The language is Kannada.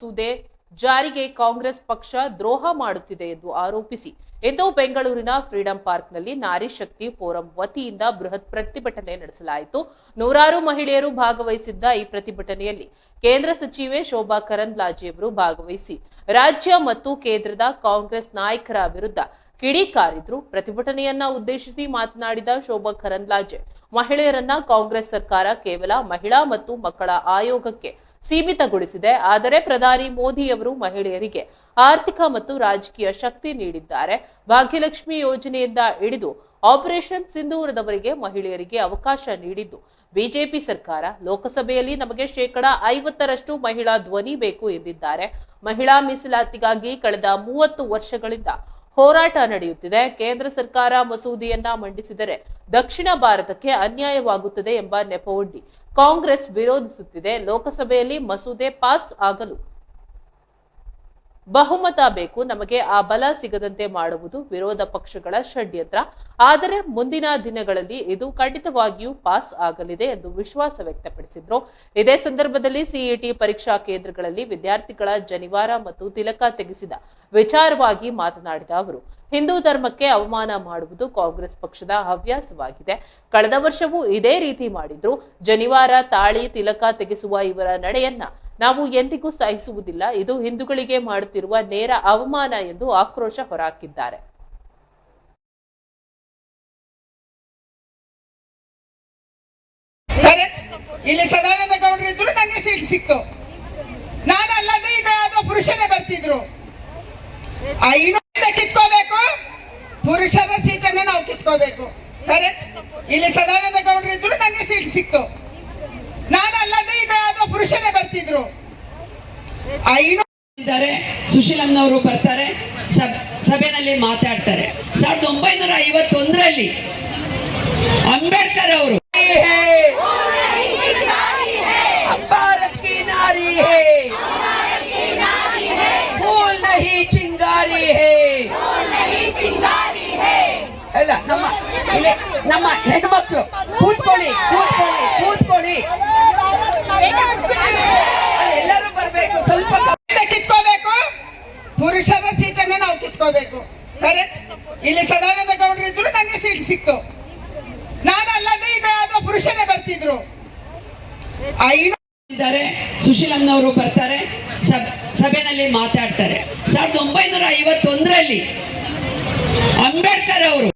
ಮಸೂದೆ ಜಾರಿಗೆ ಕಾಂಗ್ರೆಸ್ ಪಕ್ಷ ದ್ರೋಹ ಮಾಡುತ್ತಿದೆ ಎಂದು ಆರೋಪಿಸಿ ಇಂದು ಬೆಂಗಳೂರಿನ ಫ್ರೀಡಂ ಪಾರ್ಕ್ನಲ್ಲಿ ನಾರಿ ಶಕ್ತಿ ಫೋರಂ ವತಿಯಿಂದ ಬೃಹತ್ ಪ್ರತಿಭಟನೆ ನಡೆಸಲಾಯಿತು. ನೂರಾರು ಮಹಿಳೆಯರು ಭಾಗವಹಿಸಿದ್ದ ಈ ಪ್ರತಿಭಟನೆಯಲ್ಲಿ ಕೇಂದ್ರ ಸಚಿವೆ ಶೋಭಾ ಕರಂದ್ಲಾಜೆಯವರು ಭಾಗವಹಿಸಿ ರಾಜ್ಯ ಮತ್ತು ಕೇಂದ್ರದ ಕಾಂಗ್ರೆಸ್ ನಾಯಕರ ವಿರುದ್ಧ ಕಿಡಿಕಾರಿದ್ರು. ಪ್ರತಿಭಟನೆಯನ್ನ ಉದ್ದೇಶಿಸಿ ಮಾತನಾಡಿದ ಶೋಭಾ ಕರಂದ್ಲಾಜೆ, ಮಹಿಳೆಯರನ್ನ ಕಾಂಗ್ರೆಸ್ ಸರ್ಕಾರ ಕೇವಲ ಮಹಿಳಾ ಮತ್ತು ಮಕ್ಕಳ ಆಯೋಗಕ್ಕೆ ಸೀಮಿತಗೊಳಿಸಿದೆ. ಆದರೆ ಪ್ರಧಾನಿ ಮೋದಿಯವರು ಮಹಿಳೆಯರಿಗೆ ಆರ್ಥಿಕ ಮತ್ತು ರಾಜಕೀಯ ಶಕ್ತಿ ನೀಡಿದ್ದಾರೆ. ಭಾಗ್ಯಲಕ್ಷ್ಮಿ ಯೋಜನೆಯಿಂದ ಹಿಡಿದು ಆಪರೇಷನ್ ಸಿಂಧೂರದವರೆಗೆ ಮಹಿಳೆಯರಿಗೆ ಅವಕಾಶ ನೀಡಿದ್ದು ಬಿಜೆಪಿ ಸರ್ಕಾರ. ಲೋಕಸಭೆಯಲ್ಲಿ ನಮಗೆ 50% ಮಹಿಳಾ ಧ್ವನಿ ಬೇಕು ಎಂದಿದ್ದಾರೆ. ಮಹಿಳಾ ಮೀಸಲಾತಿಗಾಗಿ ಕಳೆದ 30 ವರ್ಷಗಳಿಂದ ಹೋರಾಟ ನಡೆಯುತ್ತಿದೆ. ಕೇಂದ್ರ ಸರ್ಕಾರ ಮಸೂದೆಯನ್ನ ಮಂಡಿಸಿದರೆ ದಕ್ಷಿಣ ಭಾರತಕ್ಕೆ ಅನ್ಯಾಯವಾಗುತ್ತದೆ ಎಂಬ ನೆಪವೊಡ್ಡಿ ಕಾಂಗ್ರೆಸ್ ವಿರೋಧಿಸುತ್ತಿದೆ. ಲೋಕಸಭೆಯಲ್ಲಿ ಮಸೂದೆ ಪಾಸ್ ಆಗಲು ಬಹುಮತ ಬೇಕು. ನಮಗೆ ಆ ಬಲ ಸಿಗದಂತೆ ಮಾಡುವುದು ವಿರೋಧ ಪಕ್ಷಗಳ ಷಡ್ಯಂತ್ರ. ಆದರೆ ಮುಂದಿನ ದಿನಗಳಲ್ಲಿ ಇದು ಖಂಡಿತವಾಗಿಯೂ ಪಾಸ್ ಆಗಲಿದೆ ಎಂದು ವಿಶ್ವಾಸ ವ್ಯಕ್ತಪಡಿಸಿದ್ರು. ಇದೇ ಸಂದರ್ಭದಲ್ಲಿ ಸಿಇಟಿ ಪರೀಕ್ಷಾ ಕೇಂದ್ರಗಳಲ್ಲಿ ವಿದ್ಯಾರ್ಥಿಗಳ ಜನಿವಾರ ಮತ್ತು ತಿಲಕ ತೆಗೆಸಿದ ವಿಚಾರವಾಗಿ ಮಾತನಾಡಿದ ಅವರು, ಹಿಂದೂ ಧರ್ಮಕ್ಕೆ ಅವಮಾನ ಮಾಡುವುದು ಕಾಂಗ್ರೆಸ್ ಪಕ್ಷದ ಹವ್ಯಾಸವಾಗಿದೆ. ಕಳೆದ ವರ್ಷವೂ ಇದೇ ರೀತಿ ಮಾಡಿದ್ರು. ಜನಿವಾರ, ತಾಳಿ, ತಿಲಕ ತೆಗೆಸುವ ಇವರ ನಡೆಯನ್ನ ನಾವು ಎಂದಿಗೂ ಸಹಿಸುವುದಿಲ್ಲ. ಇದು ಹಿಂದೂಗಳಿಗೆ ಮಾಡುತ್ತಿರುವ ನೇರ ಅವಮಾನ ಎಂದು ಆಕ್ರೋಶ ಹೊರಹಾಕಿದ್ದಾರೆ. ಇಲ್ಲಿ ಸದಾನಂದ ಗೌಡರು ಇದ್ರು, ನಂಗೆ ಸೀಟ್ ಸಿಕ್ತು. ನಾನಲ್ಲದೆ ಇನ್ನು ಯಾವುದೋ ಪುರುಷನೇ ಬರ್ತಿದ್ರು. ಕಿತ್ಕೋಬೇಕು, ಪುರುಷರ ಸೀಟನ್ನ ನಾವು ಕಿತ್ಕೋಬೇಕು. ಕರೆಕ್ಟ್. ಇಲ್ಲಿ ಸದಾನಂದ ಗೌಡರು ಇದ್ರು, ನಂಗೆ ಸೀಟ್ ಸಿಕ್ತು. ನಾನಲ್ಲದೆ ಇನ್ನು ಯಾವುದೋ ಪುರುಷನೇ ಬರ್ತಿದ್ರು. ಸುಶೀಲಮ್ಮನವರು ಬರ್ತಾರೆ, ಸಭೆಯಲ್ಲಿ ಮಾತಾಡ್ತಾರೆ. 1951ರಲ್ಲಿ ಅಂಬೇಡ್ಕರ್ ಅವರು ಭಾರತ್ ಕಿ ನಾರಿ ಹೇ, ಫೂಲ್ ನಹಿ ಚಿಂಗಾರಿ ಹೇ, ಅಲ್ಲ ನಮ್ಮ ಹೆಣ್ಮಕ್ಳು ಕೂತ್ಕೊಳ್ಳಿ ಕೂತ್ಕೊಳ್ಳಿ ಕೂತ್ಕೊಳ್ಳಿ, ಎಲ್ಲರೂ ಬರ್ಬೇಕು. ಸ್ವಲ್ಪ ಕಿತ್ಕೋಬೇಕು, ಪುರುಷರ ಸೀಟನ್ನ ನಾವು ಕಿತ್ಕೋಬೇಕು. ಕರೆಕ್ಟ್. ಇಲ್ಲಿ ಸದಾನಂದ ಗೌಡರು ಇದ್ರು, ನಂಗೆ ಸೀಟ್ ಸಿಕ್ತು. ನಾನಲ್ಲದೆ ಇನ್ನು ಯಾವುದೋ ಪುರುಷನೇ ಬರ್ತಿದ್ರು. ಸುಶೀಲಮ್ಮನವರು ಬರ್ತಾರೆ, ಸಭೆಯಲ್ಲಿ ಮಾತಾಡ್ತಾರೆ. 1951ರಲ್ಲಿ ಅಂಬೇಡ್ಕರ್ ಅವರು